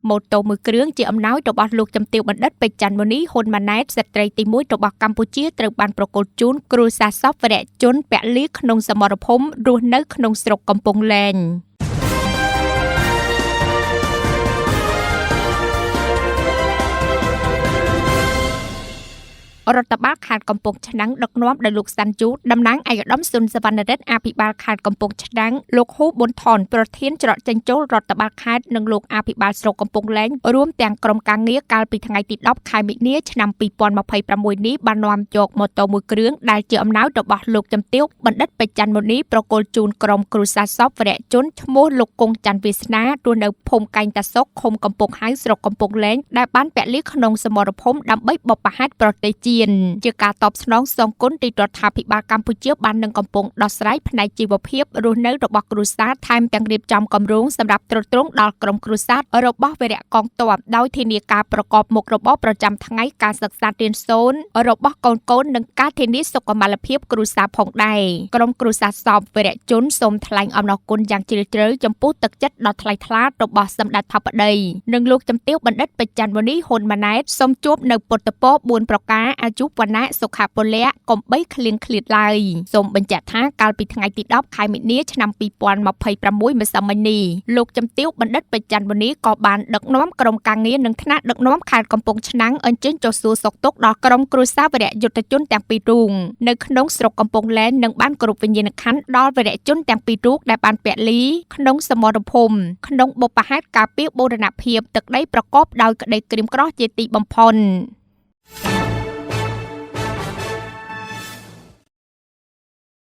ម៉ូតូមួយគ្រឿងជាអំណោយរបស់លោកជំទាវបណ្ឌិតពេជ្រច័ន្ទមុនីហ៊ុនម៉ាណែតស្ត្រីទី1របស់កម្ពុជាត្រូវបានប្រគល់ជូនគ្រួសារសពវរៈជនពលីក្នុងសមរភូមិរស់នៅក្នុងស្រុកកំពង់លែងរដ្ឋបាលខេត្តកំពង់ឆ្នាំងដឹកនាំដោយលោកសាន់ជូតតំណាងឯកឧត្តមសុនសវណ្ណរិទ្ធអភិបាលខេត្តកំពង់ឆ្នាំងលោកហ៊ូប៊ុនថនប្រធានច្រកចេញចូលរដ្ឋបាលខេត្តនិងលោកអភិបាលស្រុកកំពង់លែងរួមទាំងក្រុមការងារកាលពីថ្ងៃទី10ខែមិនិនាឆ្នាំ2026នេះបាននាំយកម៉ូតូមួយគ្រឿងដែលជាអំណោយរបស់លោកជំទាវបណ្ឌិតពេជ្រច័ន្ទមុនីប្រគល់ជូនក្រុមគ្រួសារសពវរៈជនឈ្មោះលោកគង់ច័ន្ទវាសនារស់នៅភូមិកែងតាសុកឃុំកំពង់ហៅស្រុកកំពង់លែងដែលបានពលីក្នុងសមរភូមិដើម្បីបបផាត់ប្រទេសជាការតបស្នងសងគុណទីរដ្ឋាភិបាលកម្ពុជាបាននឹងកំពុងដោះស្រាយផ្នែកជីវភាពរស់នៅរបស់គ្រួសារថែមទាំងរៀបចំគម្រោងសម្រាប់ទ្រទ្រង់ដល់ក្រុមគ្រួសាររបស់វីរៈកងទ័ពដោយធានាការប្រកបមុខរបរប្រចាំថ្ងៃការសិក្សារៀនសូត្ររបស់កូនៗនិងការធានាសុខុមាលភាពគ្រួសារផងដែរក្រុមគ្រួសារសពវីរៈជនសូមថ្លែងអំណរគុណយ៉ាងជ្រាលជ្រៅចំពោះទឹកចិត្តដ៏ថ្លៃថ្លារបស់សម្ដេចធិបតីនិងលោកជំទាវបណ្ឌិតពេជ្រច័ន្ទមុនីហ៊ុនម៉ាណែតសូមជួបនៅពុទ្ធពរ4ប្រការអាយុវណ្ណៈសុខពលៈកុំបីឃ្លៀងឃ្លាតឡើយសូមបញ្ជាក់ថាកាលពីថ្ងៃទី10ខែមិនិនាឆ្នាំ2026ម្សិលមិញនេះលោកជំទាវបណ្ឌិតពេជ្រច័ន្ទមុនីក៏បានដឹកនាំក្រុមការងារនិងថ្នាក់ដឹកនាំខេត្តកំពង់ឆ្នាំងអញ្ជើញចុះសួរសុខទុក្ខដល់ក្រុមគ្រួសារវីរៈយុទ្ធជនទាំងពីររូបនៅក្នុងស្រុកកំពង់លែងនិងបានគោរពវិញ្ញាណក្ខន្ធដល់វីរៈជនទាំងពីររូបដែលបានពលីក្នុងសមរភូមិក្នុងបុព្វហេតុការពារបូរណភាពទឹកដីប្រកបដោយក្តីក្រៀមក្រំជាទីបំផុត